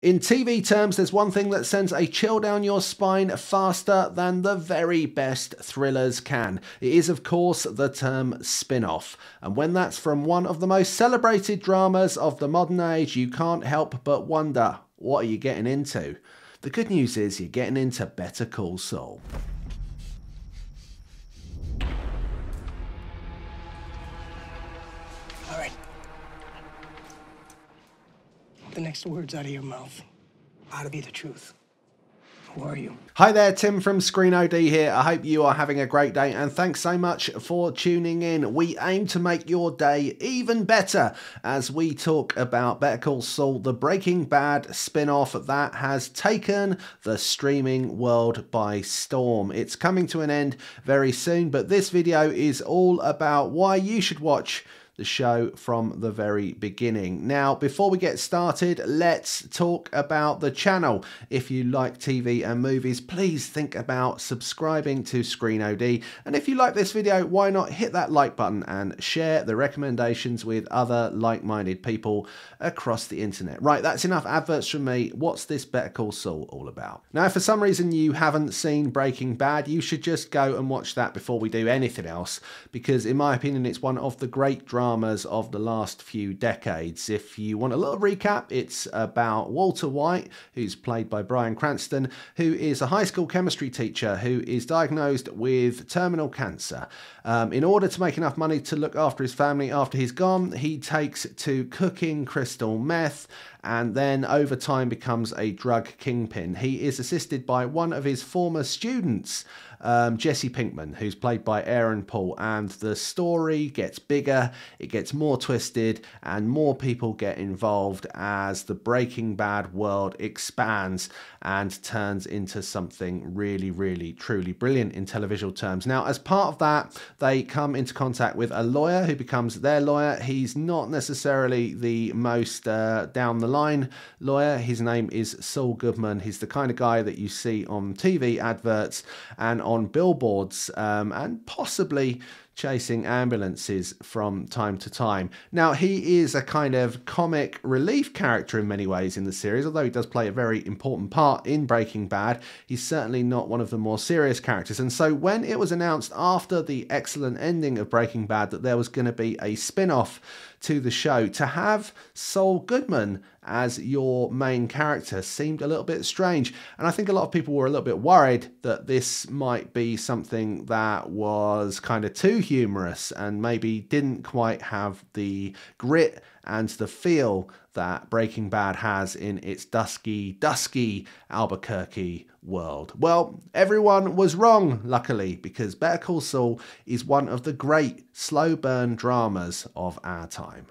In TV terms, there's one thing that sends a chill down your spine faster than the very best thrillers can. It is, of course, the term spin-off. And when that's from one of the most celebrated dramas of the modern age, you can't help but wonder, what are you getting into? The good news is you're getting into Better Call Saul. All right. The next words out of your mouth ought to be the truth. Who are you? Hi there, Tim from Screen OD here. I hope you are having a great day and thanks so much for tuning in. We aim to make your day even better as we talk about Better Call Saul, the Breaking Bad spin-off that has taken the streaming world by storm. It's coming to an end very soon, but this video is all about why you should watch the show from the very beginning. Now, before we get started, let's talk about the channel. If you like TV and movies, please think about subscribing to Screen OD. And if you like this video, why not hit that like button and share the recommendations with other like-minded people across the internet. Right, that's enough adverts from me. What's this Better Call Saul all about? Now, if for some reason you haven't seen Breaking Bad, you should just go and watch that before we do anything else, because in my opinion, it's one of the great dramas of the last few decades. If you want a little recap, it's about Walter White, who's played by Bryan Cranston, who is a high school chemistry teacher who is diagnosed with terminal cancer. In order to make enough money to look after his family after he's gone, he takes to cooking crystal meth and then over time becomes a drug kingpin. He is assisted by one of his former students, Jesse Pinkman, who's played by Aaron Paul, and the story gets bigger, it gets more twisted, and more people get involved as the Breaking Bad world expands and turns into something really, really, truly brilliant in televisual terms. Now, as part of that, they come into contact with a lawyer who becomes their lawyer. He's not necessarily the most down the line lawyer. His name is Saul Goodman. He's the kind of guy that you see on TV adverts and on billboards and possibly chasing ambulances from time to time. Now, he is a kind of comic relief character in many ways in the series, although he does play a very important part in Breaking Bad. He's certainly not one of the more serious characters. And so when it was announced after the excellent ending of Breaking Bad that there was going to be a spin-off to the show, to have Saul Goodman as your main character seemed a little bit strange. And I think a lot of people were a little bit worried that this might be something that was kind of too humorous and maybe didn't quite have the grit and the feel that Breaking Bad has in its dusky Albuquerque world. Well, everyone was wrong, luckily, because Better Call Saul is one of the great slow burn dramas of our time.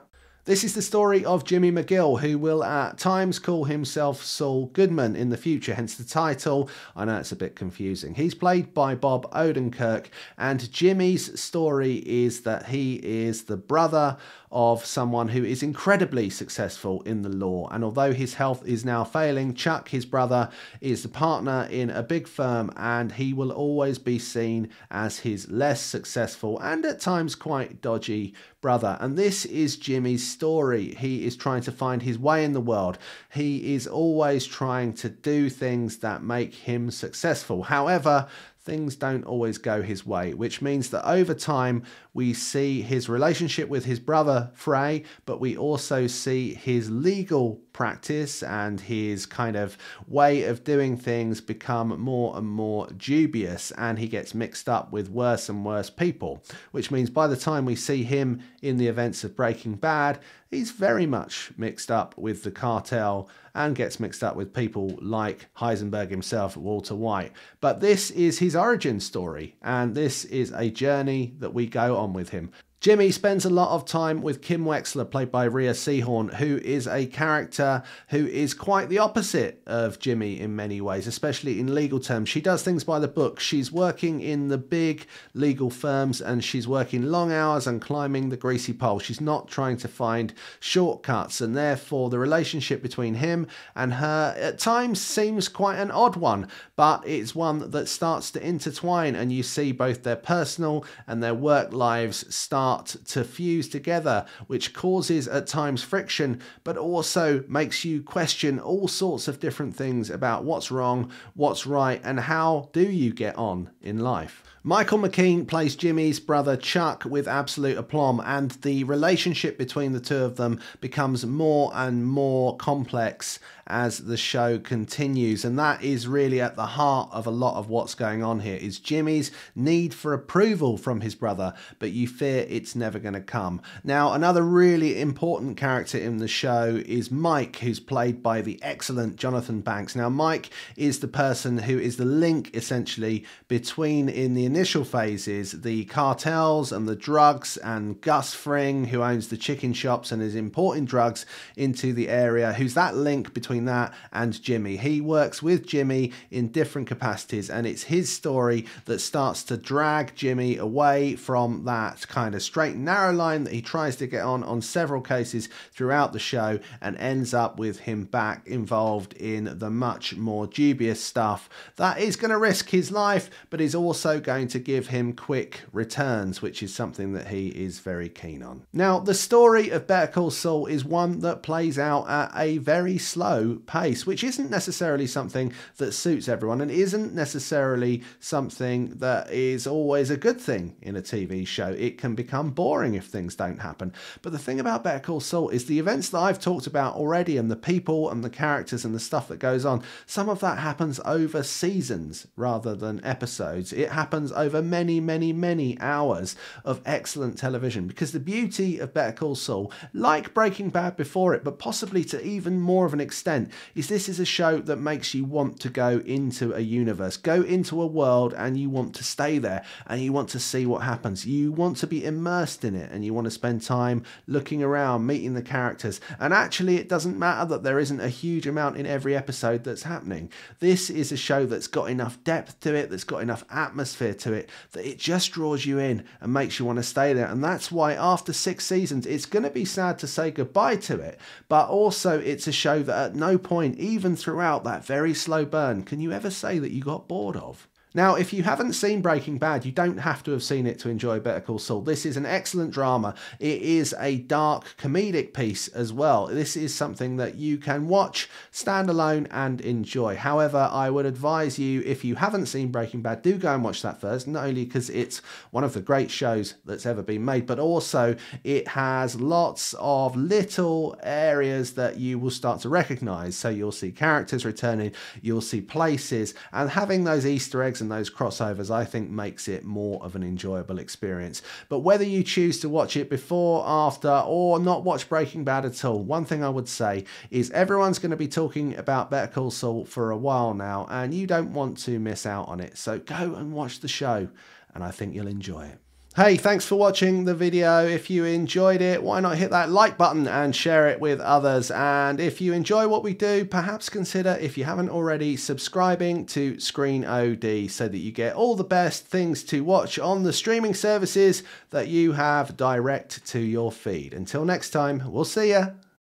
This is the story of Jimmy McGill, who will at times call himself Saul Goodman in the future, hence the title. I know it's a bit confusing. He's played by Bob Odenkirk, and Jimmy's story is that he is the brother of someone who is incredibly successful in the law. And although his health is now failing, Chuck, his brother, is a partner in a big firm, and he will always be seen as his less successful and at times quite dodgy brother. And this is Jimmy's story. He is trying to find his way in the world. He is always trying to do things that make him successful. However, things don't always go his way, which means that over time we see his relationship with his brother fray, but we also see his legal practice and his kind of way of doing things become more and more dubious, and he gets mixed up with worse and worse people, which means by the time we see him in the events of Breaking Bad, he's very much mixed up with the cartel and gets mixed up with people like Heisenberg himself, Walter White. But this is his origin story, and this is a journey that we go on with him. Jimmy spends a lot of time with Kim Wexler, played by Rhea Seehorn, who is a character who is quite the opposite of Jimmy in many ways, especially in legal terms. She does things by the book. She's working in the big legal firms and she's working long hours and climbing the greasy pole. She's not trying to find shortcuts, and therefore the relationship between him and her at times seems quite an odd one, but it's one that starts to intertwine, and you see both their personal and their work lives start start to fuse together, which causes at times friction, but also makes you question all sorts of different things about what's wrong, what's right, and how do you get on in life. Michael McKean plays Jimmy's brother Chuck with absolute aplomb, and the relationship between the two of them becomes more and more complex as the show continues, and that is really at the heart of a lot of what's going on here, is Jimmy's need for approval from his brother, but you fear it's never going to come. Now, another really important character in the show is Mike, who's played by the excellent Jonathan Banks. Now, Mike is the person who is the link, essentially, between, in the initial phases, the cartels and the drugs, and Gus Fring, who owns the chicken shops and is importing drugs into the area, who's that link between that and Jimmy. He works with Jimmy in different capacities, and it's his story that starts to drag Jimmy away from that kind of straight and narrow line that he tries to get on several cases throughout the show, and ends up with him back involved in the much more dubious stuff that is going to risk his life, but is also going to give him quick returns, which is something that he is very keen on. Now, the story of Better Call Saul is one that plays out at a very slow pace, which isn't necessarily something that suits everyone, and isn't necessarily something that is always a good thing in a TV show. It can become boring if things don't happen. But the thing about Better Call Saul is the events that I've talked about already, and the people and the characters and the stuff that goes on, some of that happens over seasons rather than episodes. It happens over many, many, many hours of excellent television, because the beauty of Better Call Saul, like Breaking Bad before it, but possibly to even more of an extent, is this is a show that makes you want to go into a universe, go into a world, and you want to stay there, and you want to see what happens. You want to be immersed in it, and you want to spend time looking around, meeting the characters. And actually, it doesn't matter that there isn't a huge amount in every episode that's happening. This is a show that's got enough depth to it, that's got enough atmosphere to it, that it just draws you in and makes you want to stay there. And that's why after 6 seasons, it's going to be sad to say goodbye to it, but also it's a show that at no point, even throughout that very slow burn, can you ever say that you got bored of. Now, if you haven't seen Breaking Bad, you don't have to have seen it to enjoy Better Call Saul. This is an excellent drama. It is a dark comedic piece as well. This is something that you can watch standalone and enjoy. However, I would advise you, if you haven't seen Breaking Bad, do go and watch that first, not only because it's one of the great shows that's ever been made, but also it has lots of little areas that you will start to recognize. So you'll see characters returning, you'll see places, and having those Easter eggs and those crossovers, I think, makes it more of an enjoyable experience. But whether you choose to watch it before, after, or not watch Breaking Bad at all, one thing I would say is everyone's going to be talking about Better Call Saul for a while now, and you don't want to miss out on it. So go and watch the show, and I think you'll enjoy it. Hey, thanks for watching the video. If you enjoyed it, why not hit that like button and share it with others? And if you enjoy what we do, perhaps consider, if you haven't already, subscribing to Screen OD so that you get all the best things to watch on the streaming services that you have direct to your feed. Until next time, we'll see ya.